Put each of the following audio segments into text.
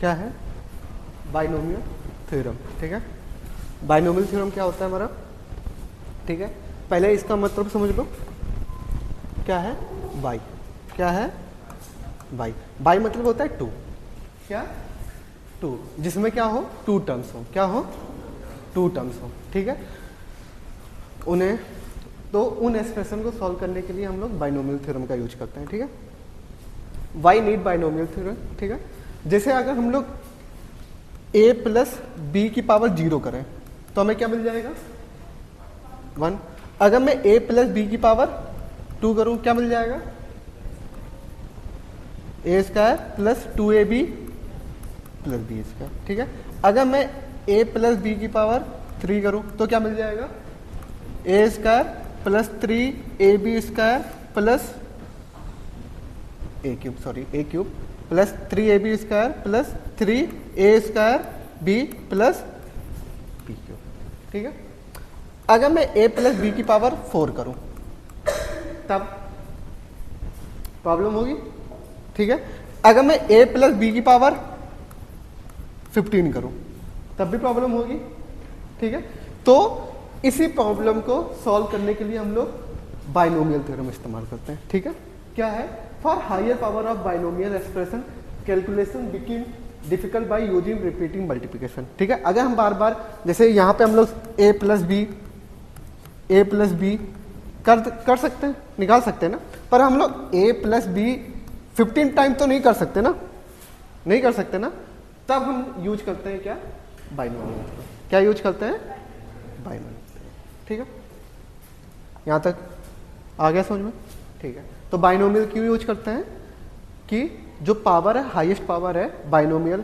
क्या है? Binomial theorem. ठीक है, बाइनोमियल थ्योरम क्या होता है हमारा? ठीक है, पहले इसका मतलब समझ लो क्या है? बाई। क्या है? बाई। बाई मतलब होता है टू। क्या? टू, जिसमें क्या हो? टू टर्म्स हो। क्या हो? टू टर्म्स हो। ठीक है, उन्हें तो उन एक्सप्रेशन को सॉल्व करने के लिए हम लोग बाइनोमियल थ्योरम का यूज करते हैं। ठीक है, वाई नीड बाइनोमियल थ्योरम? ठीक है, जैसे अगर हम लोग a प्लस बी की पावर 0 करें तो हमें क्या मिल जाएगा? 1। अगर मैं a प्लस बी की पावर 2 करूं क्या मिल जाएगा? a square plus 2ab plus b square. ठीक है, अगर मैं a प्लस बी की पावर 3 करूं तो क्या मिल जाएगा? a square plus 3ab square plus a cube plus 3ab square plus 3a square b plus b cube. ठीक है, अगर मैं a प्लस बी की पावर 4 करूं तब प्रॉब्लम होगी। ठीक है, अगर मैं a प्लस बी की पावर 15 करूं तब भी प्रॉब्लम होगी। ठीक है, तो इसी प्रॉब्लम को सॉल्व करने के लिए हम लोग बाइनोमियल थ्योरम इस्तेमाल करते हैं। ठीक है, क्या है? For higher power of binomial expression calculation become difficult by using repeating multiplication. ठीक है, अगर हम बार बार जैसे यहाँ पे हम लोग a प्लस बी कर सकते हैं, निकाल सकते हैं ना, पर हम लोग a प्लस बी 15 टाइम तो नहीं कर सकते ना, नहीं कर सकते ना, तब हम यूज करते हैं क्या? बाइनोमियल। क्या यूज करते हैं? बाइनोमियल। ठीक है, यहाँ तक आ गया समझ में? ठीक है, तो बाइनोमियल क्यों यूज करते हैं? कि जो पावर है, हाईएस्ट पावर है बाइनोमियल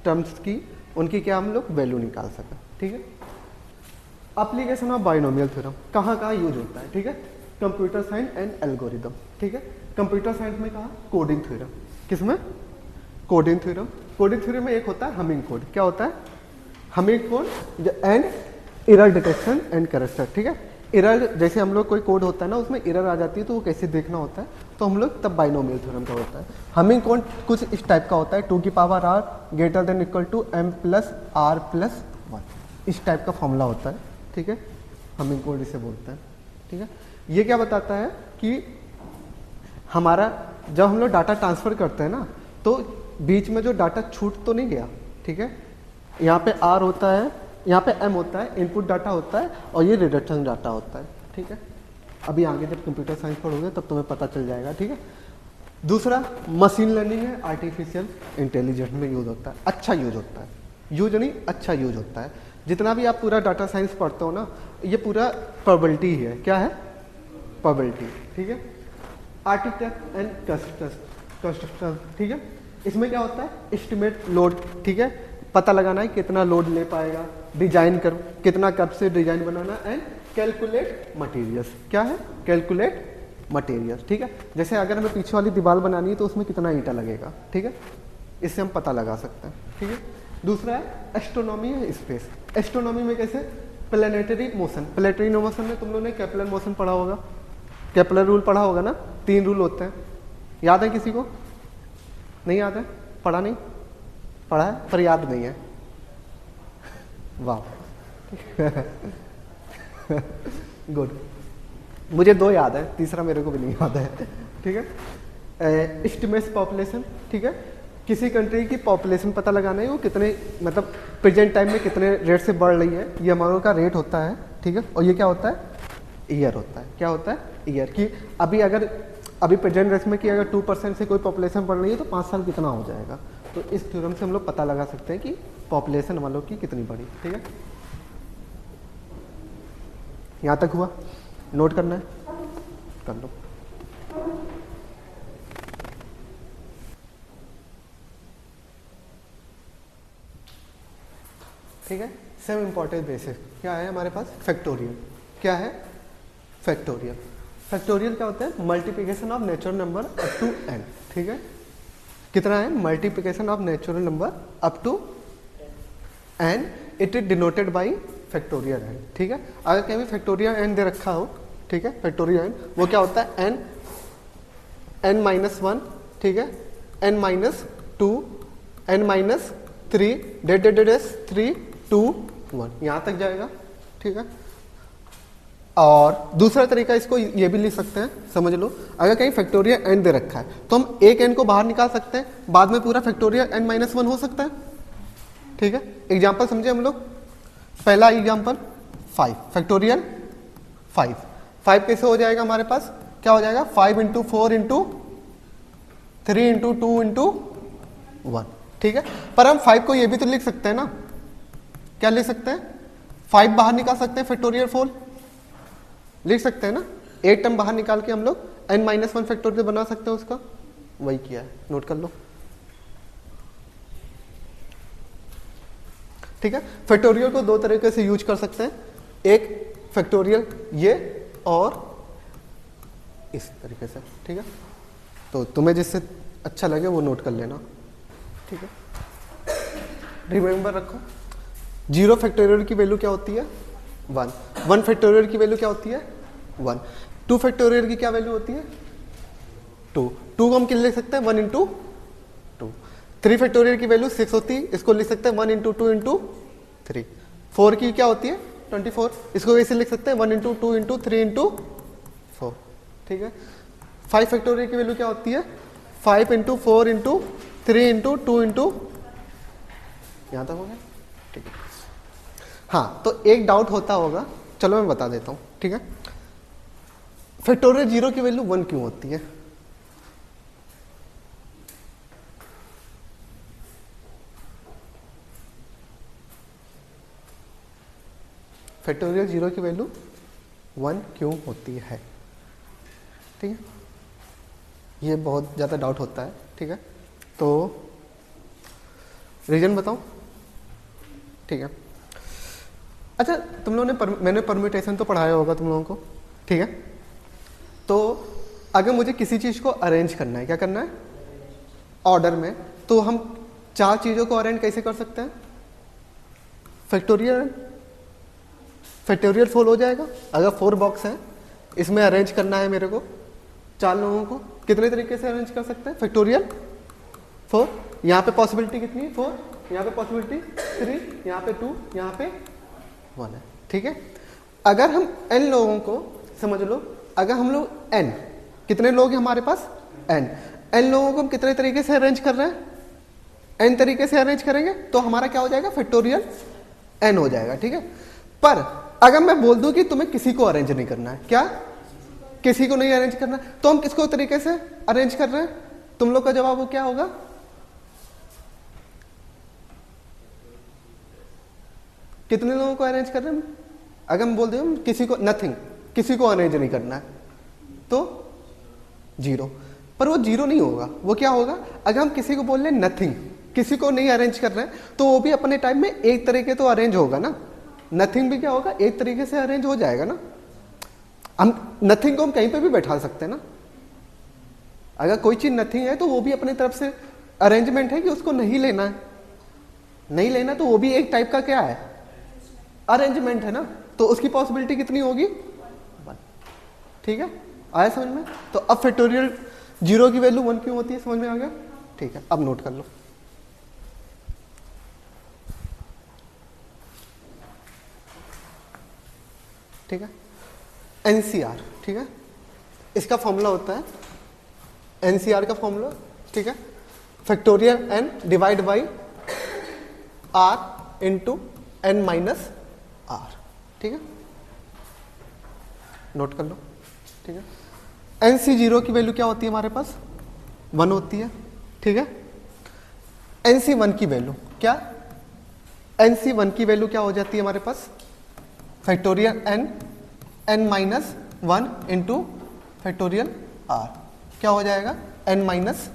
टर्म्स की, उनकी क्या हम लोग वैल्यू निकाल सकें। ठीक है, एप्लीकेशन ऑफ बाइनोमियल थ्योरम कहाँ कहाँ यूज होता है? ठीक है, कंप्यूटर साइंस एंड एल्गोरिदम। ठीक है, कंप्यूटर साइंस में कहा? Coding theorem. किसमें? Coding theorem. कोडिंग थ्योरम में एक होता है हमिंग कोड। क्या होता है? Hamming code and error detection and correction. ठीक है, एरर जैसे हम लोग कोई कोड होता है ना, उसमें एरर आ जाती है तो वो कैसे देखना होता है, तो हम लोग तब बाइनोमियल थ्योरम का होता है। हमिंग कोड कुछ इस टाइप का होता है, 2 की power r greater than equal to m plus r plus 1, इस टाइप का फॉर्मूला होता है। ठीक है, हमिंग कोड इसे बोलते हैं। ठीक है, ये क्या बताता है कि हमारा जब हम लोग डाटा ट्रांसफर करते हैं ना, तो बीच में जो डाटा छूट तो नहीं गया। ठीक है, यहाँ पे r होता है, यहाँ पे m होता है, इनपुट डाटा होता है, और ये रिडक्शन डाटा होता है। ठीक है, अभी आगे जब कंप्यूटर साइंस पढ़ोगे तब तुम्हें पता चल जाएगा। ठीक है, दूसरा मशीन लर्निंग है, आर्टिफिशियल इंटेलिजेंस में यूज होता है। अच्छा यूज होता है, यूज नहीं, अच्छा यूज होता है। जितना भी आप पूरा डाटा साइंस पढ़ते हो ना, ये पूरा प्रोबेबिलिटी ही है। क्या है? प्रोबेबिलिटी। ठीक है, आर्किटेक्ट एंड कंस्ट्रक्शन। ठीक है, इसमें क्या होता है? Estimate load. ठीक है, पता लगाना है कितना लोड ले पाएगा, डिजाइन कर कितना कब से design banana, and calculate materials. क्या है? Calculate materials. ठीक है, जैसे अगर हमें पीछे वाली दीवार बनानी है तो उसमें कितना ईंटा लगेगा। ठीक है, इससे हम पता लगा सकते हैं। ठीक है, दूसरा है एस्ट्रोनॉमी है, स्पेस। एस्ट्रोनॉमी में कैसे? Planetary motion. प्लैनेटरी मोशन में तुम लोगों ने केपलर मोशन पढ़ा होगा, केपलर रूल पढ़ा होगा ना, 3 रूल होते हैं। याद है किसी को? नहीं याद है? पढ़ा नहीं? पढ़ा है पर याद नहीं है। वाह गुड, मुझे 2 याद है, तीसरा मेरे को भी नहीं याद है। ठीक है, एस्टिमेट पॉपुलेशन। ठीक है, किसी कंट्री की पॉपुलेशन पता लगाना है, वो कितने मतलब प्रेजेंट टाइम में कितने रेट से बढ़ रही है, ये हमारे का रेट होता है। ठीक है, और ये क्या होता है? ईयर होता है। क्या होता है? ईयर। की अभी प्रेजेंट रेट में कि अगर 2% से कोई पॉपुलेशन बढ़ रही है तो 5 साल कितना हो जाएगा, तो इस थ्योरम से हम लोग पता लगा सकते हैं कि पॉपुलेशन वालों की कितनी बढ़ी। ठीक है, यहाँ तक हुआ? नोट करना है? कर लो। ठीक है, सेम इंपॉर्टेंट बेसिस क्या है हमारे पास? फैक्टोरियल। क्या है? फैक्टोरियल। फैक्टोरियल क्या होता है? Multiplication of natural number up to n। ठीक है, कितना है? Multiplication of natural number up to n, it is denoted by factorial n। ठीक है, अगर कहीं भी फैक्टोरियल n दे रखा हो, ठीक है, फैक्टोरियल n वो क्या होता है? n-1, ठीक है, n-2, n minus 3 dot dot dot 3 2 1 यहां तक जाएगा, ठीक है। और दूसरा तरीका इसको ये भी लिख सकते हैं, समझ लो, अगर कहीं फैक्टोरियल एन दे रखा है तो हम एक एन को बाहर निकाल सकते हैं, बाद में पूरा फैक्टोरियल एन माइनस 1 हो सकता है, ठीक है। एग्जाम्पल समझे हम लोग। पहला एग्जाम्पल 5 फैक्टोरियल 5 कैसे हो जाएगा हमारे पास, क्या हो जाएगा 5 इंटू 4 इंटू 3 इंटू 2 इंटू 1, ठीक है। पर हम 5 को ये भी तो लिख सकते हैं ना, क्या लिख सकते हैं, 5 बाहर निकाल सकते हैं, फैक्टोरियल 4 लिख सकते हैं ना, एक टर्म बाहर निकाल के हम लोग n माइनस 1 फैक्टोरियल बना सकते हैं उसका, वही किया है, नोट कर लो, ठीक है। फैक्टोरियल को दो तरीके से यूज कर सकते हैं, एक फैक्टोरियल ये और इस तरीके से, ठीक है। तो तुम्हें जिससे अच्छा लगे वो नोट कर लेना, ठीक है। रिमेंबर रखो, 0 फैक्टोरियल की वैल्यू क्या होती है 1 फैक्टोरियल की वैल्यू क्या होती है 1 2 फैक्टोरियल की क्या वैल्यू होती है 2 को हम क्या लिख सकते हैं 1 इंटू 2 3 फैक्टोरियल की वैल्यू 6 होती है, इसको लिख सकते हैं 1 इंटू 2 इंटू 3 4 की क्या होती है 24, इसको ऐसे लिख सकते हैं 1 इंटू 2 इंटू 3 इंटू 4, ठीक है। 5 फैक्टोरियल की वैल्यू क्या होती है 5 इंटू 4 इंटू 3 इंटू 2 इंटू, यहां तक हो गया, ठीक है। हाँ, तो एक डाउट होता होगा, चलो मैं बता देता हूं, ठीक है। फैक्टोरियल 0 की वैल्यू 1 क्यों होती है, फैक्टोरियल 0 की वैल्यू 1 क्यों होती है, ठीक है। ये बहुत ज़्यादा डाउट होता है, ठीक है। तो रीजन बताओ, ठीक है। अच्छा, तुम लोगों ने मैंने परम्यूटेशन तो पढ़ाया होगा तुम लोगों को, ठीक है। तो अगर मुझे किसी चीज़ को अरेंज करना है, क्या करना है ऑर्डर में, तो हम 4 चीज़ों को अरेंज कैसे कर सकते हैं, फैक्टोरियल 4 हो जाएगा। अगर 4 बॉक्स है, इसमें अरेंज करना है मेरे को 4 लोगों को, कितने तरीके से अरेंज कर सकते हैं फैक्टोरियल 4, यहाँ पे पॉसिबिलिटी कितनी है 4, यहाँ पे पॉसिबिलिटी 3, यहाँ पे 2, यहाँ पे 1 है, ठीक है। अगर हम n लोगों को, समझ लो, अगर हम लोग n, कितने लोग हैं हमारे पास n लोगों को हम कितने तरीके से अरेंज कर रहे हैं, n तरीके से अरेंज करेंगे तो हमारा क्या हो जाएगा फैक्टोरियल n हो जाएगा, ठीक है। पर अगर मैं बोल दूं कि तुम्हें किसी को अरेंज नहीं करना है, क्या किसी को नहीं अरेंज करना, तो हम किसको तरीके से अरेंज कर रहे हैं, तुम लोग का जवाब वो क्या होगा, कितने लोगों को अरेंज कर रहे हैं। अगर हम बोल दें किसी को नथिंग, किसी को अरेंज नहीं करना है, तो 0, पर वो 0 नहीं होगा, वो क्या होगा, अगर हम किसी को बोल रहे नथिंग, किसी को नहीं अरेंज कर रहे हैं, तो वो भी अपने टाइम में एक तरीके तो अरेंज होगा ना, नथिंग भी क्या होगा एक तरीके से अरेंज हो जाएगा ना। हम नथिंग को हम कहीं पे भी बैठा सकते हैं ना, अगर कोई चीज नथिंग है तो वो भी अपनी तरफ से अरेंजमेंट है कि उसको नहीं लेना है, नहीं लेना तो वो भी एक टाइप का क्या है अरेंजमेंट है ना, तो उसकी पॉसिबिलिटी कितनी होगी 1, ठीक है। आया समझ में। तो अब फैक्टोरियल 0 की वैल्यू 1 क्यों होती है, समझ में आ गया, ठीक है। अब नोट कर लो, ठीक है। एनसीआर, ठीक है, इसका फॉर्मूला होता है एनसीआर का फॉर्मूला, ठीक है, factorial n divide by r into n minus r, ठीक है, नोट कर लो, ठीक है। NC0 की वैल्यू क्या होती है हमारे पास 1 होती है, ठीक है। NC1 की वैल्यू क्या, NC1 की वैल्यू क्या हो जाती है हमारे पास factorial n minus 1 into factorial r, क्या हो जाएगा n माइनस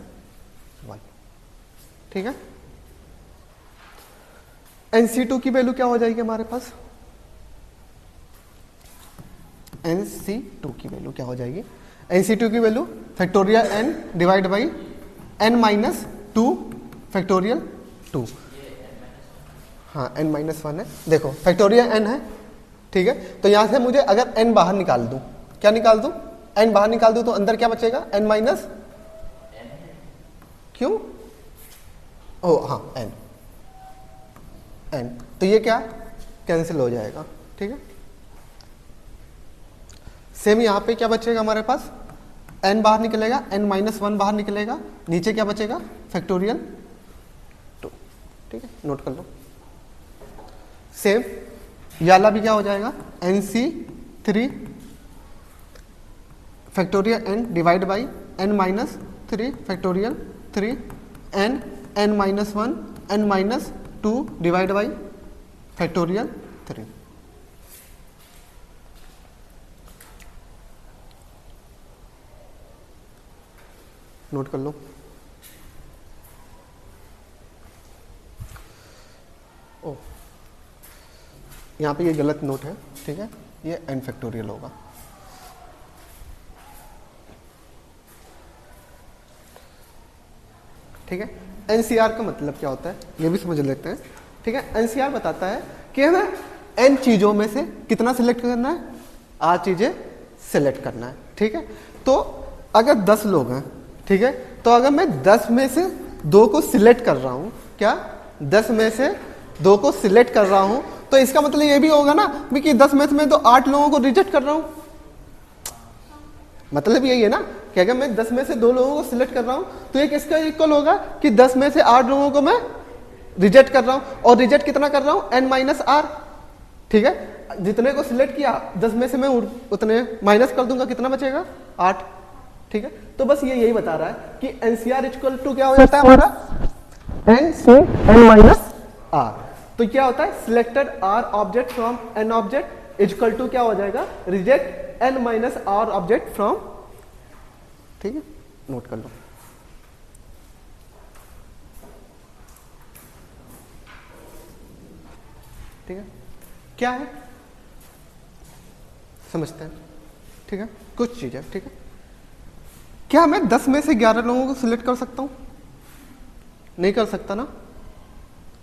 1, ठीक है। NC2 की वैल्यू क्या हो जाएगी हमारे पास, NC2 की वैल्यू क्या हो जाएगी, NC2 की value factorial n divide by n minus 2 factorial 2, हाँ n माइनस 1 है, देखो फैक्टोरियल n है, ठीक है। तो यहां से मुझे अगर n बाहर निकाल दूं, क्या निकाल दूं, n बाहर निकाल दूं तो अंदर क्या बचेगा n माइनस, क्यों ओ हाँ n, तो ये क्या कैंसिल हो जाएगा, ठीक है। सेम यहाँ पे क्या बचेगा हमारे पास, n बाहर निकलेगा, n-1 बाहर निकलेगा, नीचे क्या बचेगा फैक्टोरियल 2, ठीक है, नोट कर लो। सेम ये वाला भी क्या हो जाएगा, nc3 factorial n divide by n-3 factorial 3 n-1 n-2 divide by factorial 3। Note कर लो। ओ यहाँ पे ये गलत नोट है, ठीक है, ये n फैक्टोरियल होगा। ठीक है, एनसीआर का मतलब क्या होता है ये भी समझ लेते हैं, ठीक है। एनसीआर बताता है कि हमें n चीजों में से कितना सिलेक्ट करना है, 8 चीजें सिलेक्ट करना है, ठीक है। तो अगर 10 लोग हैं, ठीक है, तो अगर मैं 10 में से 2 को सिलेक्ट कर रहा हूं, क्या 10 में से 2 को सिलेक्ट कर रहा हूं, तो इसका मतलब ये भी होगा ना कि 10 में से मैं तो 8 लोगों को रिजेक्ट कर रहा हूं। मतलब यही है ना कि अगर मैं 10 में से 2 लोगों को सिलेक्ट कर रहा हूं तो ये किसका इक्वल होगा कि 10 में से 8 लोगों को मैं रिजेक्ट कर रहा हूं, और रिजेक्ट कितना कर रहा हूं, n-r, ठीक है। जितने को सिलेक्ट किया 10 में से मैं उतने माइनस कर दूंगा, कितना बचेगा 8, ठीक है। तो बस ये यही बता रहा है कि एनसीआर इक्वल टू क्या हो जाता है हमारा, n-r। तो क्या होता है, selected r object from n object equal to क्या हो जाएगा, रिजेक्ट n-r ऑब्जेक्ट फ्रॉम, ठीक है, नोट कर लो। ठीक है, क्या है समझते हैं, ठीक है, कुछ चीजें, ठीक है। क्या मैं 10 में से 11 लोगों को सिलेक्ट कर सकता हूं, नहीं कर सकता ना,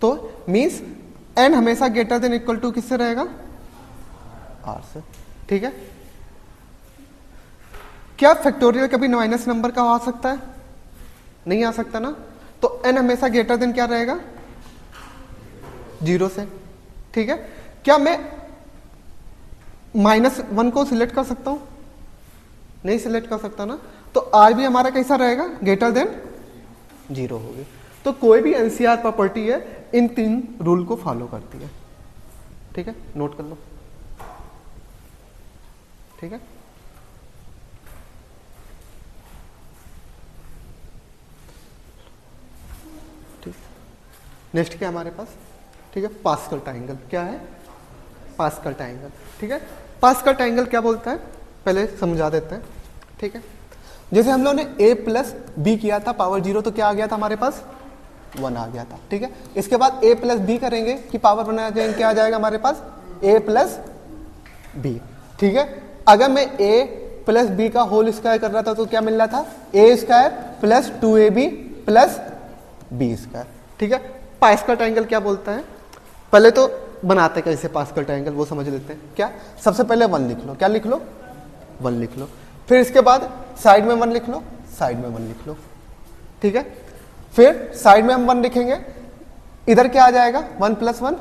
तो मींस n हमेशा ग्रेटर देन इक्वल टू किससे रहेगा, r से, ठीक है। क्या फैक्टोरियल कभी माइनस नंबर का आ सकता है, नहीं आ सकता ना, तो n हमेशा ग्रेटर देन क्या रहेगा, 0 से, ठीक है। क्या मैं -1 को सिलेक्ट कर सकता हूं, नहीं सिलेक्ट कर सकता ना, तो r भी हमारा कैसा रहेगा, ग्रेटर देन 0 होगी। तो कोई भी एनसीआर प्रॉपर्टी है इन 3 रूल को फॉलो करती है, ठीक है, नोट कर लो, ठीक है। नेक्स्ट क्या हमारे पास, ठीक है, पास्कल ट्रायंगल। क्या है पास्कल ट्रायंगल, ठीक है। पास्कल ट्रायंगल क्या बोलता है पहले समझा देते हैं, ठीक है। जैसे हम लोगों ने a प्लस बी किया था पावर 0, तो क्या आ गया था हमारे पास, 1 आ गया था, ठीक है। इसके बाद a प्लस बी करेंगे कि पावर बना जाएंगे, क्या आ जाएगा हमारे पास, a प्लस बी, ठीक है। अगर मैं a प्लस बी का होल स्क्वायर कर रहा था तो क्या मिल रहा था, a square plus 2ab plus b square, ठीक है। पास्कल ट्रायंगल क्या बोलता है, पहले तो बनाते कैसे पास्कल ट्रायंगल वो समझ लेते हैं। क्या, सबसे पहले 1 लिख लो, क्या लिख लो, 1 लिख लो, फिर इसके बाद साइड में 1 लिख लो, साइड में 1 लिख लो, ठीक है। फिर साइड में हम 1 लिखेंगे, इधर क्या आ जाएगा, 1 + 1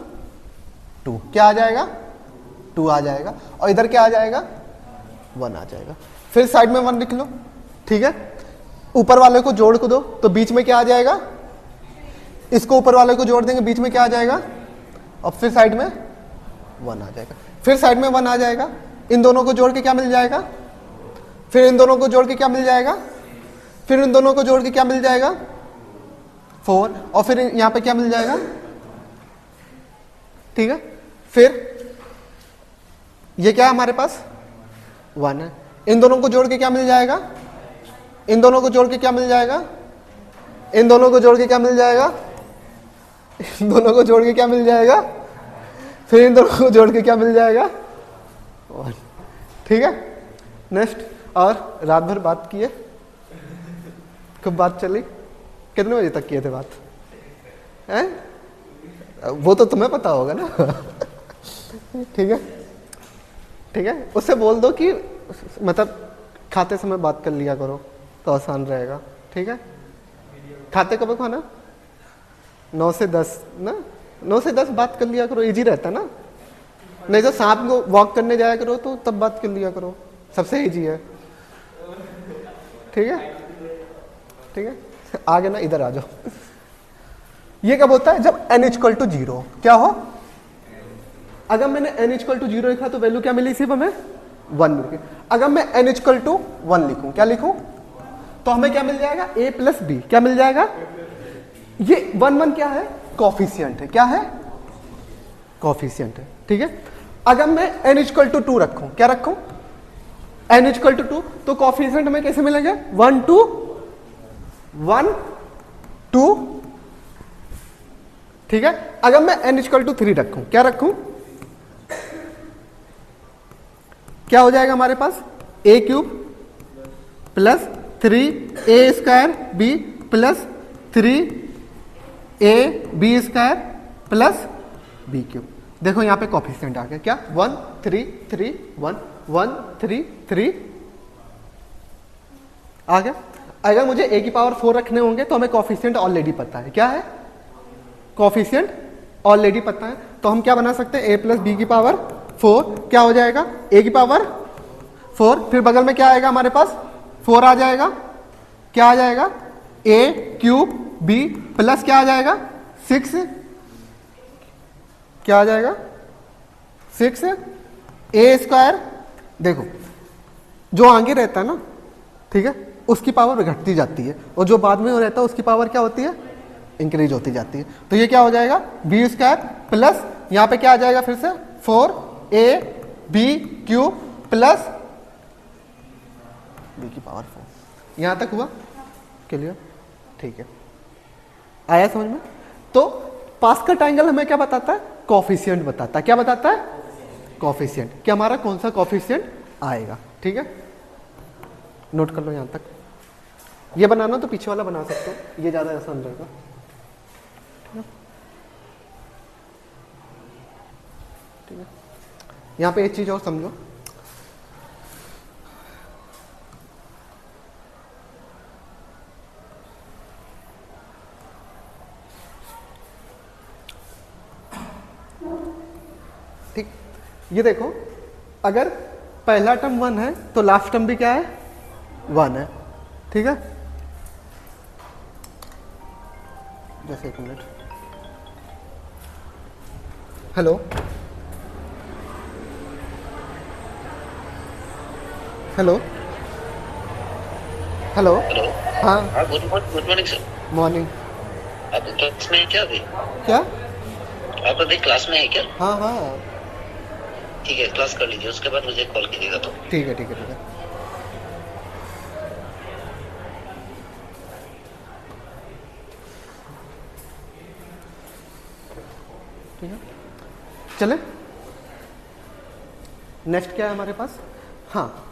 2, क्या आ जाएगा, 2 आ जाएगा, और इधर क्या आ जाएगा, 1 आ जाएगा। फिर साइड में 1 लिख लो, ठीक है। ऊपर वाले को जोड़ को दो तो बीच में क्या आ जाएगा, इसको ऊपर वाले को जोड़ देंगे, बीच में क्या आ जाएगा, और फिर साइड में 1 आ जाएगा। फिर साइड में 1 आ जाएगा, इन दोनों को जोड़ के क्या मिल जाएगा, फिर इन दोनों को जोड़ के क्या मिल जाएगा, फिर इन दोनों को जोड़ के क्या मिल जाएगा, 4, और फिर यहां पे क्या मिल जाएगा, ठीक है। फिर ये क्या है हमारे पास, 1 है, इन दोनों को जोड़ के क्या मिल जाएगा, इन दोनों को जोड़ के क्या मिल जाएगा, इन दोनों को जोड़ के क्या मिल जाएगा, इन दोनों को जोड़ के क्या मिल जाएगा, फिर इन दोनों को जोड़ के क्या मिल जाएगा, 1, ठीक है। नेक्स्ट, और रात भर बात किए, कब बात चली, कितने बजे तक किए थे बात, हैं, वो तो तुम्हें पता होगा ना, ठीक है, ठीक है। उससे बोल दो कि मतलब खाते समय बात कर लिया करो तो आसान रहेगा, ठीक है। खाते कब खाना, 9 से 10 ना, 9 से 10 बात कर लिया करो, इजी रहता ना। नहीं तो शाम को वॉक करने जाया करो तो तब बात कर लिया करो, सबसे इजी है। ठीक है, ठीक है, आगे ना इधर आ जाओ। ये कब होता है? जब n इक्वल टू 0 क्या हो? अगर मैंने n इक्वल टू 0 लिखा तो वैल्यू क्या मिली? सिर्फ हमें 1 मिल गई। अगर मैं n इक्वल टू 1 लिखूं, क्या लिखूं? तो हमें क्या मिल जाएगा? a plus b. क्या मिल जाएगा? ये 1 1 क्या है? कॉफिशिएंट है। क्या है? कॉफिशिएंट है। ठीक है, अगर मैं n इक्वल टू 2 रखूं, क्या रखूं? n इक्वल टू 2, तो कॉफिशिएंट हमें कैसे मिलेंगे? 1 2 1 2। ठीक है, अगर मैं n इक्वल टू 3 रखूं, क्या रखूं? क्या हो जाएगा हमारे पास? a cube plus 3a square b plus 3a b square plus b cube. देखो यहां पे कॉफिशिएंट आ गया। क्या? 1 3 3 1 1 3 3 आ गया। अगर मुझे a की पावर 4 रखने होंगे तो हमें कॉफिशिएंट ऑलरेडी पता है। क्या है? कॉफिशिएंट ऑलरेडी पता है। तो हम क्या बना सकते हैं? a प्लस बी की पावर 4 क्या हो जाएगा? a की पावर 4, फिर बगल में क्या आएगा हमारे पास? 4 आ जाएगा। क्या आ जाएगा? a क्यूब b प्लस क्या आ जाएगा? 6। क्या आ जाएगा? 6 a स्क्वायर। देखो जो आगे रहता है ना, ठीक है, उसकी पावर घटती जाती है और जो बाद में रहता है उसकी पावर क्या होती है? इंक्रीज होती जाती है। तो ये क्या हो जाएगा? बी स्क्वायर प्लस यहां पे क्या आ जाएगा? फिर से 4a b cube plus b की पावर 4। यहां तक हुआ क्लियर? ठीक है, आया समझ में? तो पास्कल ट्रायंगल हमें क्या बताता है? कॉफिशिएंट बताता है। क्या बताता है? कॉफिशिएंट, कि हमारा कौन सा कॉफिशिएंट आएगा। ठीक है, नोट कर लो यहां तक। ये बनाना तो पीछे वाला बना सकते हो, ये ज्यादा आसान रहेगा। ठीक है, यहां पे एक चीज और समझो। ठीक, ये देखो, अगर पहला टर्म 1 है तो लास्ट टर्म भी क्या है? 1 है। ठीक है, जैसे 1 minute. Hello hello hello. Hello. हाँ, हाँ, गुड मॉर्निंग सर। मॉर्निंग। आप क्लास में है क्या अभी? क्या? आप अभी क्लास में है क्या? हाँ हाँ, ठीक है, क्लास कर लीजिए, उसके बाद मुझे कॉल कीजिएगा। तो ठीक है ठीक है ठीक है। ठीक है, चले नेक्स्ट क्या है हमारे पास? हाँ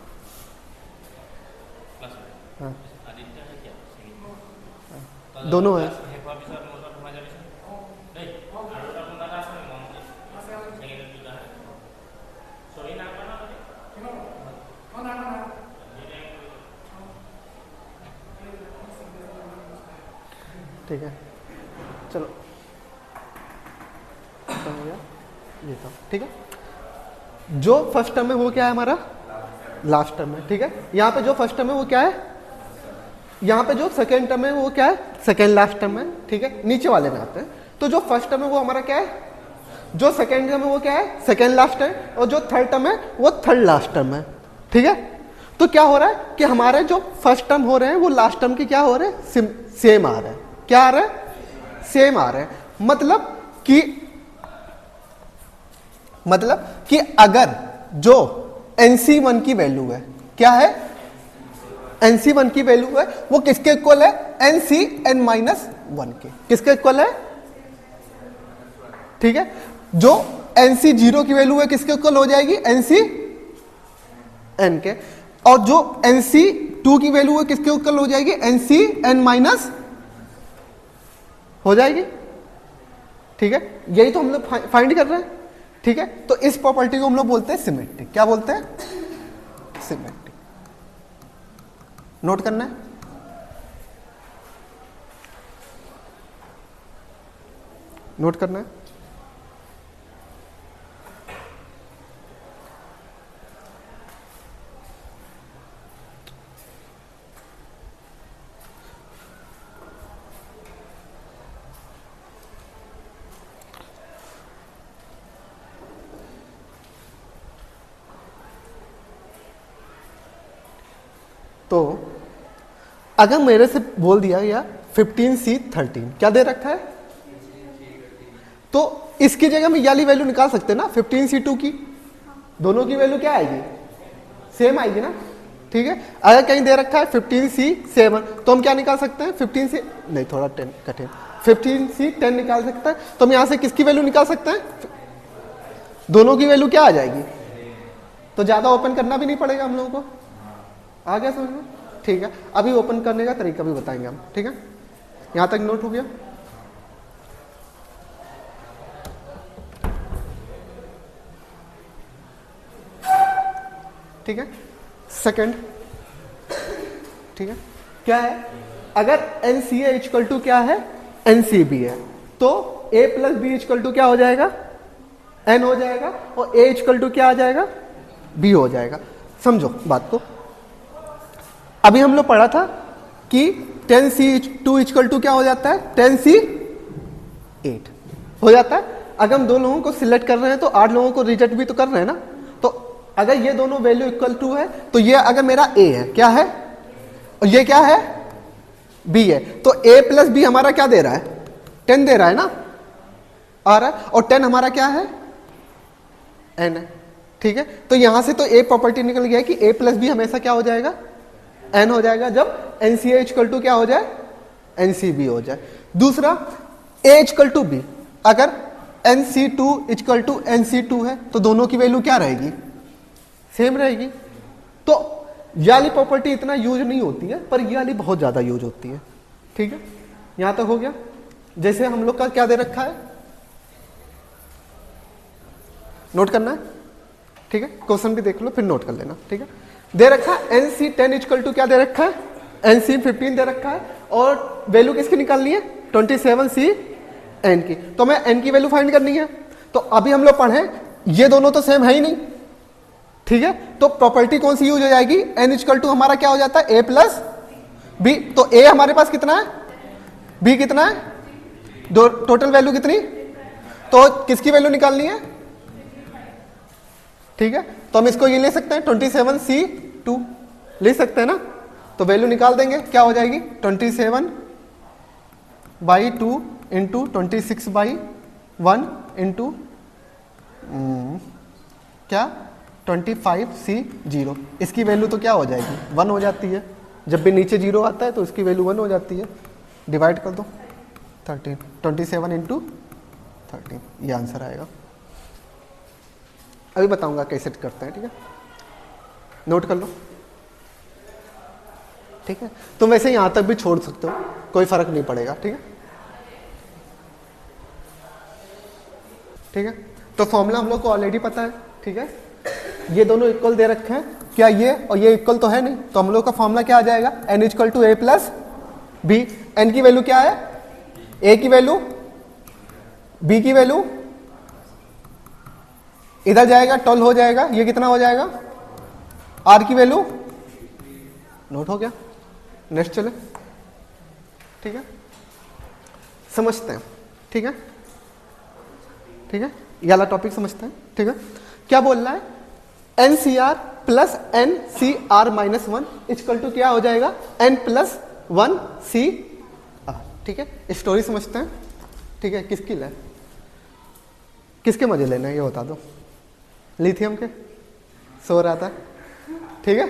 हाँ, दोनों है। ठीक है, चलो खत्म हो गया ये तो। ठीक है, जो फर्स्ट टर्म है वो क्या है हमारा? लास्ट टर्म है। ठीक है, यहाँ पे जो फर्स्ट टर्म है वो क्या है? यहाँ पे जो सेकेंड टर्म है वो क्या है? सेकेंड लास्ट टर्म है। ठीक है, नीचे वाले में आते हैं। तो जो फर्स्ट टर्म है वो हमारा क्या है? जो सेकेंड टर्म है वो क्या है? सेकेंड लास्ट है। और जो थर्ड टर्म है वो थर्ड लास्ट टर्म है। ठीक है, तो क्या हो रहा है कि हमारे जो फर्स्ट टर्म हो रहे हैं वो लास्ट टर्म के क्या हो रहे हैं? सेम आ रहे हैं। क्या आ रहे हैं? सेम आ रहे हैं। मतलब कि अगर जो NC1 की वैल्यू है, क्या है? NC1 की वैल्यू है वो किसके इक्वल है? NCn-1 के। किसके इक्वल है? ठीक है, जो NC0 की वैल्यू है किसके इक्वल हो जाएगी? NCn के। और जो NC2 की वैल्यू है किसके इक्वल हो जाएगी? NCn- हो जाएगी। ठीक है, यही तो हम लोग फाइंड कर रहे हैं। ठीक है, तो इस प्रॉपर्टी को हम लोग बोलते हैं सिमेट्रिक। क्या बोलते हैं? सिमेट्रिक। नोट करना है। नोट करना है। तो अगर मेरे से बोल दिया गया 15C13 क्या दे रखा है, तो इसकी जगह में ये वाली वैल्यू निकाल सकते हैं ना, 15C2 की, दोनों की वैल्यू क्या आएगी, सेम आएगी ना। ठीक है, अगर कहीं दे रखा है 15C7 तो हम क्या निकाल सकते हैं, 15C नहीं, थोड़ा 10 कठिन, 15C10 निकाल सकते हैं। तो हम यहां से किसकी वैल्यू निकाल सकते हैं, दोनों की वैल्यू क्या आ जाएगी। तो ज्यादा ओपन करना भी नहीं पड़ेगा हम लोगों को, आ गया समझ में। ठीक है, अभी ओपन करने का तरीका भी बताएंगे हम। ठीक है, यहां तक नोट हो गया। ठीक है, सेकंड, ठीक है, क्या है, अगर NCA इक्वल टू क्या है, NCB है, तो A plus b equal to क्या हो जाएगा, N हो जाएगा, और A इक्वल टू क्या आ जाएगा, B हो जाएगा। समझो बात को। अभी हम लोग पढ़ा था कि 10C2 इक्वल टू क्या हो जाता है, 10C8 हो जाता है। अगर हम दो लोगों को सिलेक्ट कर रहे हैं तो 8 लोगों को रिजेक्ट भी तो कर रहे हैं ना। तो अगर ये दोनों वैल्यू इक्वल टू है तो ये अगर मेरा A है, क्या है, और ये क्या है, B है, तो A प्लस बी हमारा क्या दे रहा है, 10 दे रहा है ना, आ रहा है, और 10 हमारा क्या है, N है। ठीक है, तो यहां से तो A प्रॉपर्टी निकल गया है कि A प्लस बी हमेशा क्या हो जाएगा, N हो जाएगा, जब NCA इक्वल टू क्या हो जाए, NCB हो जाए। दूसरा A इक्वल टू B, अगर NC2 इक्वल टू NC2 है तो दोनों की वैल्यू क्या रहेगी, सेम रहेगी। तो ये वाली प्रॉपर्टी इतना यूज नहीं होती है, पर ये वाली बहुत ज्यादा यूज होती है। ठीक है, यहां तक हो गया। जैसे हम लोग का क्या दे रखा है, नोट करना है। ठीक है, क्वेश्चन भी देख लो फिर नोट कर लेना। ठीक है, दे रखा है NC10 इक्वल टू क्या दे रखा है, NC15 दे रखा है, और वैल्यू किसकी निकालनी है, 27C N की। तो मैं N की वैल्यू फाइंड करनी है। तो अभी हम लोग पढ़े ये दोनों तो सेम है ही नहीं। ठीक है, तो प्रॉपर्टी कौन सी यूज हो जाएगी, N इक्वल टू हमारा क्या हो जाता है, A प्लस बी। तो A हमारे पास कितना है, B कितना है, दो, टोटल वैल्यू कितनी, तो किसकी वैल्यू निकालनी है। ठीक है, तो हम इसको ये ले सकते हैं 27C2 ले सकते हैं ना। तो वैल्यू निकाल देंगे, क्या हो जाएगी 27/2 इंटू 26/1 इंटू क्या 25C0। इसकी वैल्यू तो क्या हो जाएगी, 1 हो जाती है। जब भी नीचे 0 आता है तो इसकी वैल्यू 1 हो जाती है। डिवाइड कर दो 13, 27 इंटू 13, ये आंसर आएगा। अभी बताऊंगा कैसे करते हैं। ठीक है, नोट कर लो। ठीक है, तुम वैसे यहां तक भी छोड़ सकते हो, कोई फर्क नहीं पड़ेगा। ठीक है, ठीक है, तो फॉर्मूला हम लोग को ऑलरेडी पता है। ठीक है, ये दोनों इक्वल दे रखे हैं, क्या ये और ये इक्वल तो है नहीं, तो हम लोग का फॉर्मूला क्या आ जाएगा, N equal to A plus b. N की वैल्यू क्या है, A की वैल्यू, B की वैल्यू, इधर जाएगा 12 हो जाएगा, ये कितना हो जाएगा, R की वैल्यू, नोट हो गया। नेक्स्ट चले। ठीक है, समझते हैं। ठीक है, ठीक है, ये वाला टॉपिक समझते हैं। ठीक है, क्या बोल रहा है, NCR plus NCR minus 1 equal to क्या हो जाएगा, N प्लस 1CR। ठीक है, स्टोरी समझते हैं। ठीक है, किसकी ले, किसके मजे लेना है ये बता दो, लिथियम के, सो रहा था। ठीक है,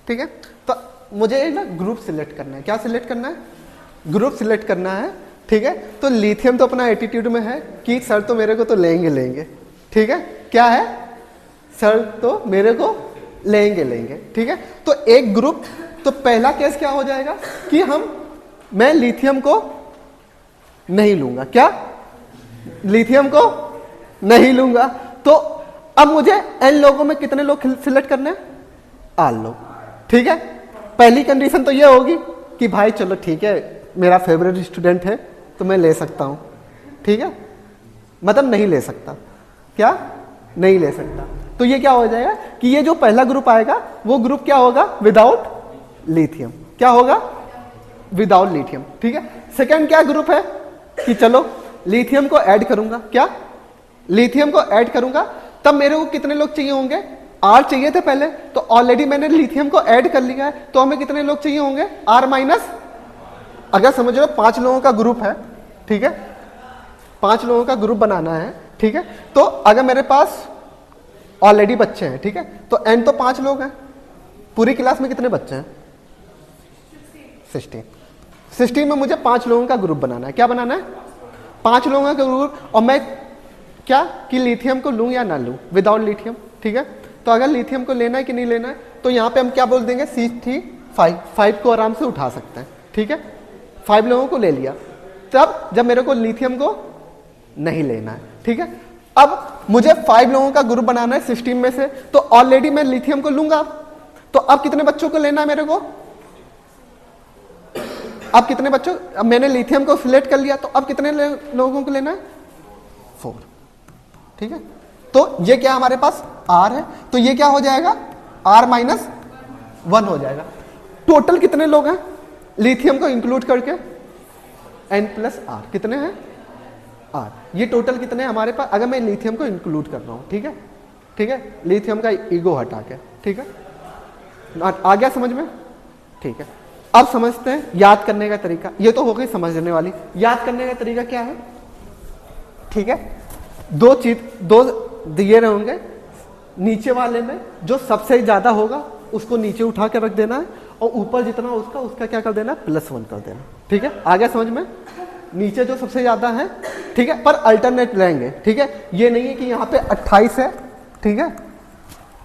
ठीक है, तो मुझे ना ग्रुप सिलेक्ट करना है। क्या सिलेक्ट करना है, ग्रुप सिलेक्ट करना है। ठीक है, तो लिथियम तो अपना एटीट्यूड में है कि सर तो मेरे को तो लेंगे। ठीक है, क्या है, सर तो मेरे को लेंगे। ठीक है, तो एक ग्रुप, तो पहला केस क्या हो जाएगा कि मैं लिथियम को नहीं लूंगा। क्या, लिथियम को नहीं लूंगा। तो अब मुझे N लोगों में कितने लोग सिलेक्ट करने हैं, 8 लोग। ठीक है, पहली कंडीशन तो ये होगी कि भाई चलो ठीक है, मेरा फेवरेट स्टूडेंट है तो मैं ले सकता हूं। ठीक है, मतलब नहीं ले सकता, क्या नहीं ले सकता। तो ये क्या हो जाएगा कि ये जो पहला ग्रुप आएगा वो ग्रुप क्या होगा, विदाउट लिथियम। क्या होगा, विदाउट लिथियम। ठीक है, सेकंड क्या ग्रुप है कि चलो लिथियम को ऐड करूंगा, क्या लिथियम को ऐड करूंगा, तब मेरे को कितने लोग चाहिए होंगे, आर चाहिए थे पहले, तो ऑलरेडी मैंने लिथियम को ऐड कर लिया है, तो हमें कितने लोग चाहिए होंगे, आर माइनस, अगर समझ लो 5 लोगों का ग्रुप है, ठीक है, 5 लोगों का ग्रुप बनाना है, ठीक है, तो अगर मेरे पास ऑलरेडी बच्चे हैं, ठीक है, तो एन तो 5 लोग हैं, पूरी क्लास में कितने बच्चे हैं, 16 में मुझे 5 लोगों का ग्रुप बनाना है, क्या बनाना है, 5 लोगों का ग्रुप, और मैं क्या कि लिथियम को लूं या ना लूं, विदाउट लिथियम। ठीक है, तो अगर लिथियम को लेना है कि नहीं लेना है, तो यहां पे हम क्या बोल देंगे, C3 5 को आराम से उठा सकते हैं। ठीक है, 5 लोगों को ले लिया, तब जब मेरे को लिथियम को नहीं लेना है। ठीक है, अब मुझे 5 लोगों का ग्रुप बनाना है 16 में से, तो ऑलरेडी मैं लिथियम को लूंगा, तो अब कितने बच्चों को लेना है मेरे को, अब कितने बच्चों, अब मैंने लिथियम को सिलेक्ट कर लिया, तो अब कितने लोगों को लेना है, 4। ठीक है, तो ये क्या हमारे पास R है, तो ये क्या हो जाएगा, R माइनस 1 हो जाएगा। टोटल कितने लोग हैं लिथियम को इंक्लूड करके, N प्लस R, कितने हैं R, ये टोटल कितने हैं हमारे पास, अगर मैं लिथियम को इंक्लूड कर रहा हूं। ठीक है, ठीक है, लिथियम का ईगो हटा के। ठीक है, आ गया समझ में। ठीक है, अब समझते हैं याद करने का तरीका, ये तो हो गई समझने वाली। याद करने का तरीका क्या है, ठीक है, दो दिए रहेंगे, नीचे वाले में जो सबसे ज्यादा होगा उसको नीचे उठा के रख देना है, और ऊपर जितना उसका क्या कर देना, +1 कर देना। ठीक है, आ गया समझ में, नीचे जो सबसे ज्यादा है, ठीक है, पर अल्टरनेट रहेंगे। ठीक है, ये नहीं है कि यहाँ पे 28 है, ठीक है,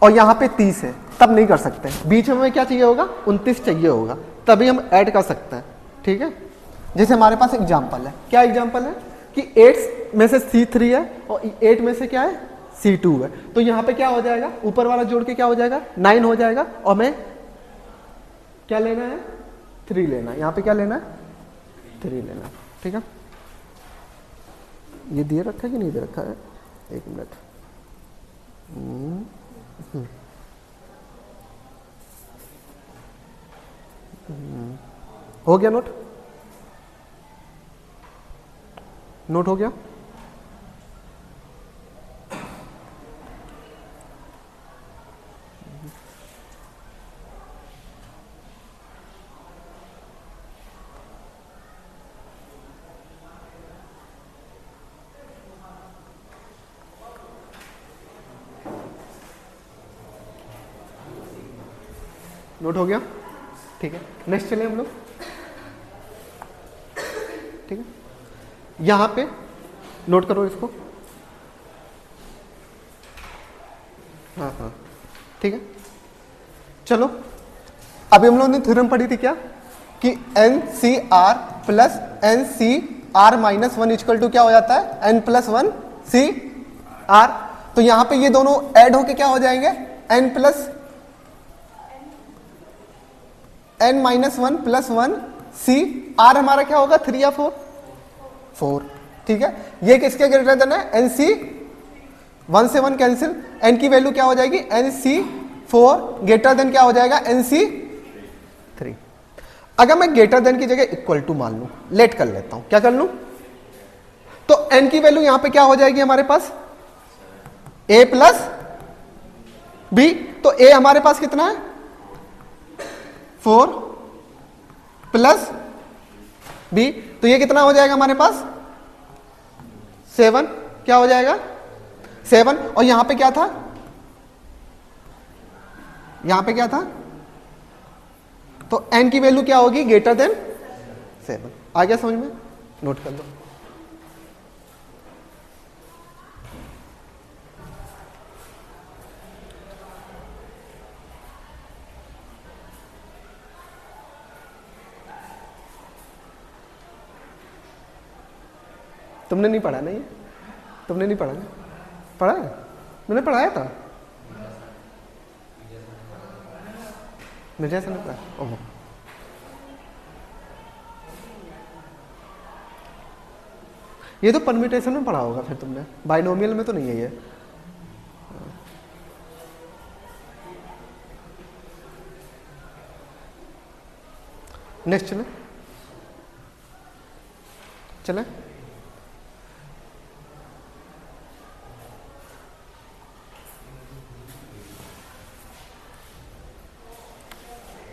और यहाँ पे 30 है, तब नहीं कर सकते। बीच में क्या चाहिए होगा, 29 चाहिए होगा, तभी हम ऐड कर सकते हैं। ठीक है, जैसे हमारे पास एग्जाम्पल है, क्या एग्जाम्पल है कि 8 में से C3 है और 8 में से क्या है, C2 है, तो यहाँ पे क्या हो जाएगा, ऊपर वाला जोड़ के क्या हो जाएगा, 9 हो जाएगा, और मैं क्या लेना है, 3 लेना है, यहाँ पे क्या लेना है, 3 लेना है। ठीक है, ये दिए रखा है कि नहीं दे रखा है, एक मिनट, हो गया नोट, नोट हो गया। नोट हो गया, ठीक है, नेक्स्ट चले हम लोग। ठीक है, यहां पे नोट करो इसको, हाँ हाँ, ठीक है, चलो अभी हम लोगों ने थ्योरम पढ़ी थी क्या, कि NCR plus NCR minus 1 equal to क्या हो जाता है, N प्लस 1 CR। तो यहां पे ये दोनों ऐड होके क्या हो जाएंगे, N plus N minus 1 plus 1 CR, हमारा क्या होगा, 3 या 4। ठीक है, ये किसके ग्रेटर देन है, NC 1 से 1 कैंसिल, N की वैल्यू क्या हो जाएगी, NC4 ग्रेटर देन क्या हो जाएगा, NC3। अगर मैं ग्रेटर देन की जगह इक्वल टू मान लूं, लेट कर लेता हूं, क्या कर लूं, तो N की वैल्यू यहां पे क्या हो जाएगी हमारे पास, A प्लस B, तो A हमारे पास कितना है, 4 प्लस B, तो ये कितना हो जाएगा हमारे पास, 7, क्या हो जाएगा 7, और यहां पे क्या था, यहां पे क्या था, तो N की वैल्यू क्या होगी, ग्रेटर देन 7। आ गया समझ में, नोट कर लो। तुमने नहीं पढ़ा ना, ये तुमने नहीं पढ़ा ना, पढ़ा है, मैंने पढ़ाया था, मुझे ऐसा नहीं पढ़ा। ओहो, ये तो परम्यूटेशन में पढ़ा होगा फिर तुमने, बाइनोमियल में तो नहीं है ये। नेक्स्ट चले चले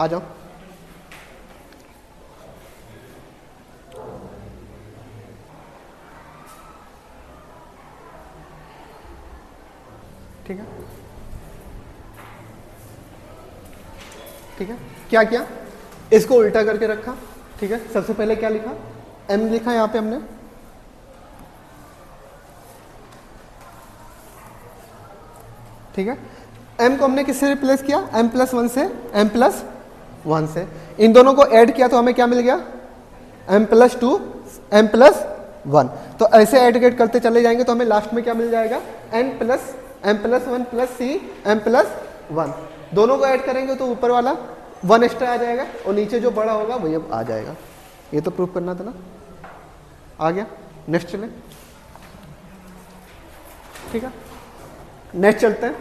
आ जाओ। ठीक है, ठीक है, क्या किया, इसको उल्टा करके रखा। ठीक है, सबसे पहले क्या लिखा, m लिखा यहां पे हमने, ठीक है। m को हमने किससे रिप्लेस किया, m+1 से, m+1 से। इन दोनों को ऐड किया तो हमें क्या मिल गया, m+2 m+1। तो ऐसे ऐड करते चले जाएंगे तो हमें लास्ट में क्या मिल जाएगा, m+1 + c m+1। दोनों को ऐड करेंगे तो ऊपर वाला 1 एक्स्ट्रा आ जाएगा और नीचे जो बड़ा होगा वही अब आ जाएगा। ये तो प्रूफ करना था ना, आ गया। नेक्स्ट चले, ठीक है, नेक्स्ट चलते हैं।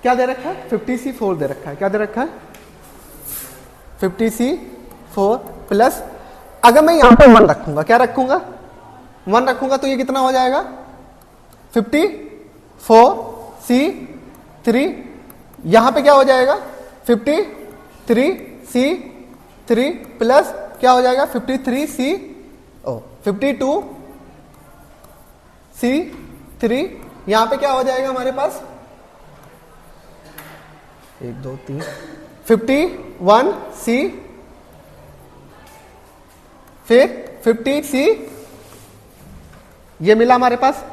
क्या दे रखा है, 50c4 दे रखा है। क्या दे रखा है, 50c4 प्लस, अगर मैं यहां पे 1 रखूंगा, क्या रखूंगा, 1 रखूंगा तो ये कितना हो जाएगा, 54c3। यहां पे क्या हो जाएगा, 53c3 प्लस क्या हो जाएगा, 52c3। यहां पे क्या हो जाएगा हमारे पास, 1 2 3 51c, फिर 50c, ये मिला हमारे पास।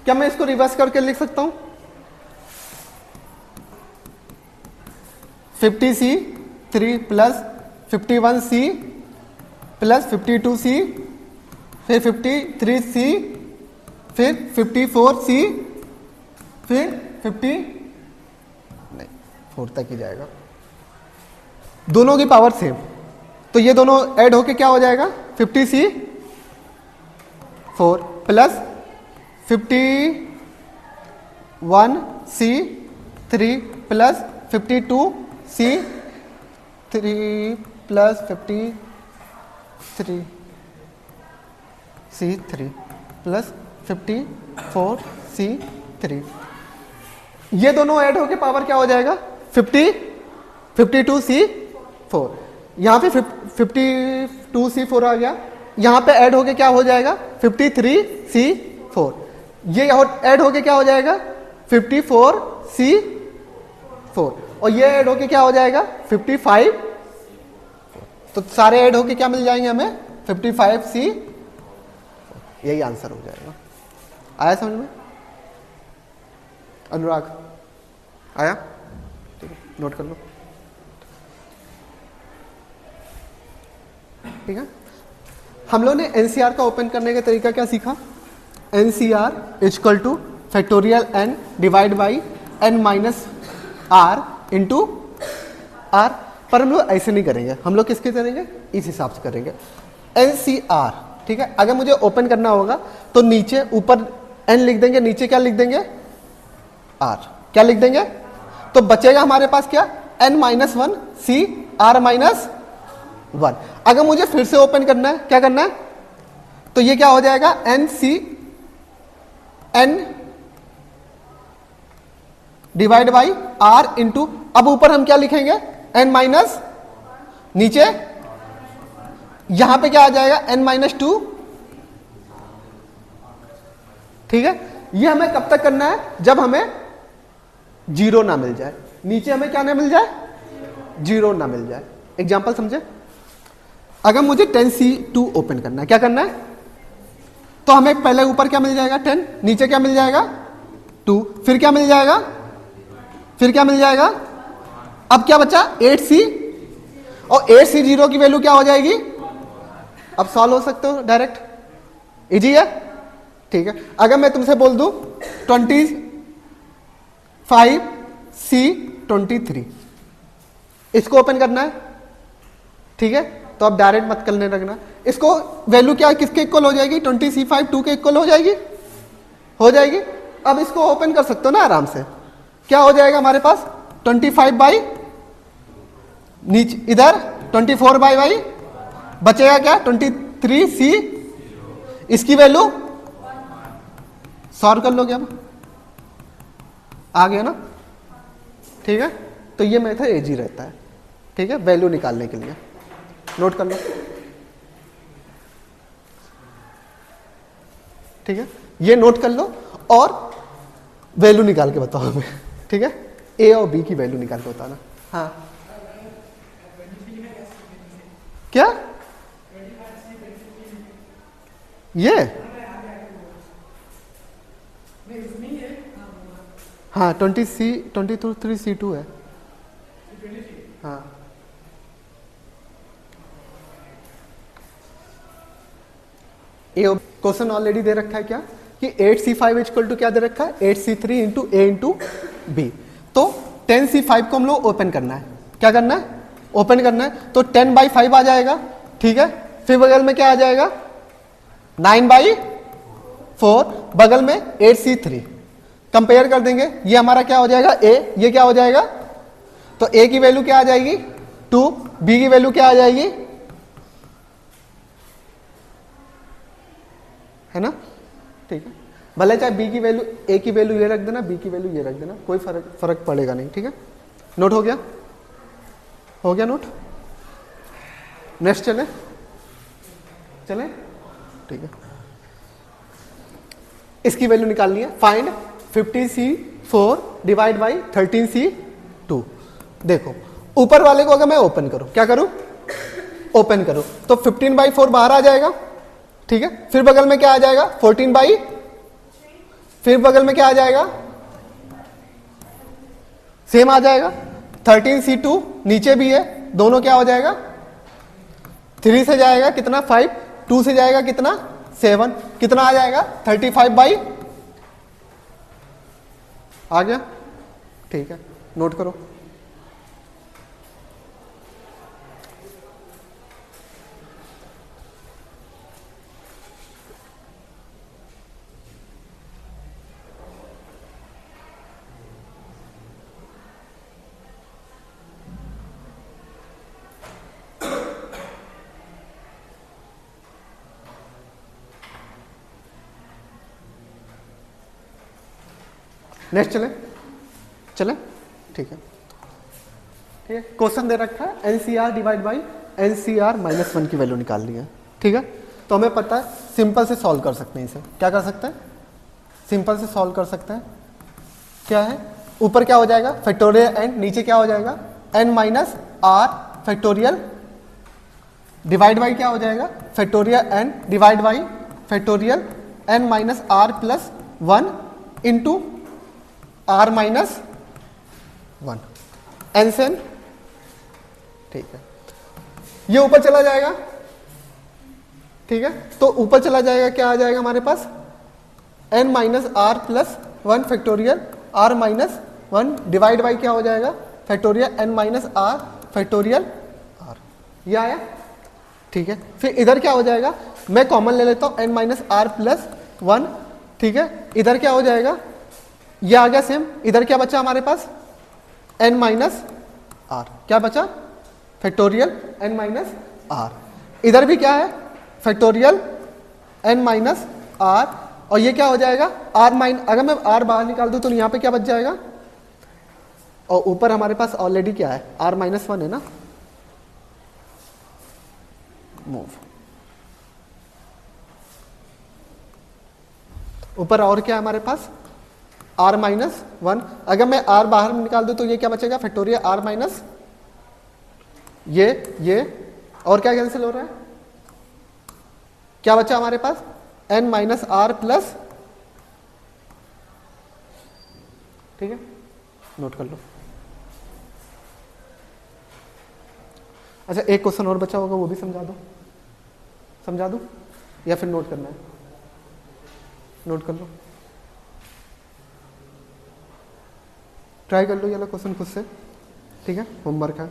क्या मैं इसको रिवर्स करके लिख सकता हूं, 50c3 plus 51c plus 52c, फिर 53c, फिर 54c, फिर 4 तक ही जाएगा। दोनों की पावर सेम, तो ये दोनों ऐड होके क्या हो जाएगा, 50c4 plus 51c3 plus 52c3 plus 53c3 plus 54c3। ये दोनों ऐड होके पावर क्या हो जाएगा, 52c4। यहां पे 52c4 आ गया, यहां पे ऐड होके क्या हो जाएगा, 53c4। ये ऐड होके क्या हो जाएगा, 54c4, और ये ऐड होके क्या हो जाएगा, 55। तो सारे ऐड होके क्या मिल जाएंगे हमें, 55c। यही आंसर हो जाएगा। आया समझ में, अनुराग आया, ठीक है, नोट कर लो। ठीक है, हम लोग ने एनसीआर का ओपन करने का तरीका क्या सीखा, nCr equal to factorial n divide by n minus r into r. पर हम लोग ऐसे नहीं करेंगे, हम लोग किसके करेंगे, इस हिसाब से करेंगे। एनसीआर, ठीक है, अगर मुझे ओपन करना होगा तो नीचे ऊपर n लिख देंगे, नीचे क्या लिख देंगे, r। क्या लिख देंगे, तो बचेगा हमारे पास क्या, n-1 c r-1। अगर मुझे फिर से ओपन करना है, क्या करना है, तो ये क्या हो जाएगा, n divide by r into, अब ऊपर हम क्या लिखेंगे, n माइनस, नीचे यहां पे क्या आ जाएगा, n-2। ठीक है, ये हमें कब तक करना है, जब हमें 0 ना मिल जाए, नीचे हमें क्या ना मिल जाए, 0 ना मिल जाए। एग्जांपल समझे, अगर मुझे 10c2 ओपन करना है, क्या करना है, तो हमें पहले ऊपर क्या मिल जाएगा, 10, नीचे क्या मिल जाएगा, 2, फिर क्या मिल जाएगा, फिर क्या मिल जाएगा, अब क्या बचा, 8c, और 8c0 की वैल्यू क्या हो जाएगी, अब सॉल्व हो सकते हो डायरेक्ट, इजी है। ठीक है, अगर मैं तुमसे बोल दूं 25c23, इसको ओपन करना है, ठीक है, तो अब डायरेक्ट मत करने लगना। इसको वैल्यू क्या किसके इक्वल हो जाएगी, 20C5 2 के इक्वल हो जाएगी, हो जाएगी। अब इसको ओपन कर सकते हो ना आराम से, क्या हो जाएगा हमारे पास 25 बाई नीचे इधर 24 बाई बचेगा क्या 23C, इसकी वैल्यू सॉल्व कर लोगे, अब आ गया ना, ठीक है। तो ये मेथड इजी रहता है, ठीक है, वैल्यू निकालने के लिए, नोट कर लो, ठीक है, ये नोट कर लो और वैल्यू निकाल के बताओ हमें, ठीक है, ए और बी की वैल्यू निकाल के बताना। हाँ क्या ये, हाँ 23C2 है, हाँ ए क्वेश्चन ऑलरेडी दे रखा है क्या कि 8C5 इक्वल टू क्या दे रखा है 8C3 इंटू ए इंटू बी। तो 10C5 को हम लोग ओपन करना है, क्या करना है, ओपन करना है। तो 10/5 आ जाएगा, ठीक है। फिर बगल में क्या आ जाएगा 9/4, बगल में 8C3, कंपेयर कर देंगे, ये हमारा क्या हो जाएगा ए, ये क्या हो जाएगा, तो ए की वैल्यू क्या आ जाएगी 2, बी की वैल्यू क्या आ जाएगी, है ना, ठीक है। भले चाहे बी की वैल्यू, ए की वैल्यू ये रख देना, बी की वैल्यू ये रख देना, कोई फर्क पड़ेगा नहीं, ठीक है। नोट हो गया, हो गया नोट। नेक्स्ट चले, ठीक है। इसकी वैल्यू निकालनी है, find 50C4 divide by 13C2। देखो ऊपर वाले को अगर मैं ओपन करूं, क्या करूं, ओपन करूं, तो 15/4 बाहर आ जाएगा, ठीक है। फिर बगल में क्या आ जाएगा 14/, फिर बगल में क्या आ जाएगा, सेम आ जाएगा 13C2, नीचे भी है, दोनों क्या हो जाएगा, 3 से जाएगा कितना 5, 2 से जाएगा कितना 7, कितना आ जाएगा 35/, आ गया, ठीक है, नोट करो। नेक्स्ट चले, ठीक है, ठीक है। क्वेश्चन दे रखा है एनसीआर डिवाइड बाई एनसीआर -1 की वैल्यू निकालनी है, ठीक है। तो हमें पता है सिंपल से सॉल्व कर सकते हैं इसे, क्या कर सकते हैं, सिंपल से सॉल्व कर सकते हैं। क्या है, ऊपर क्या हो जाएगा फैक्टोरियल एन, नीचे क्या हो जाएगा n-r फैक्टोरियल डिवाइड बाई क्या हो जाएगा factorial n divide by factorial n-r plus 1 into r -1 n से n, ठीक है। ये ऊपर चला जाएगा, ठीक है। तो ऊपर चला जाएगा, क्या आ जाएगा हमारे पास n-r plus 1 factorial r -1 divide by क्या हो जाएगा फैक्टोरियल n-r फैक्टोरियल r, ये आया, ठीक है। फिर इधर क्या हो जाएगा, मैं कॉमन ले लेता हूं n-r प्लस 1, ठीक है। इधर क्या हो जाएगा, ये आ गया सेम, इधर क्या बचा हमारे पास n-r, क्या बचा फैक्टोरियल n-r, इधर भी क्या है फैक्टोरियल n-r, और ये क्या हो जाएगा अगर मैं r बाहर निकाल दूं तो यहां पे क्या बच जाएगा, और ऊपर हमारे पास ऑलरेडी क्या है r-1 है ना, मूव ऊपर, और क्या है हमारे पास r-1, अगर मैं r बाहर निकाल दूं तो ये क्या बचेगा फैक्टोरियल r- ये और क्या कैंसिल हो रहा है, क्या बचा हमारे पास n-r प्लस, ठीक है, नोट कर लो। अच्छा एक क्वेश्चन और बचा होगा, वो भी समझा दूं या फिर नोट करना है, नोट कर लो, ट्राई कर लो ये वाला क्वेश्चन खुद से, ठीक है, होमवर्क है।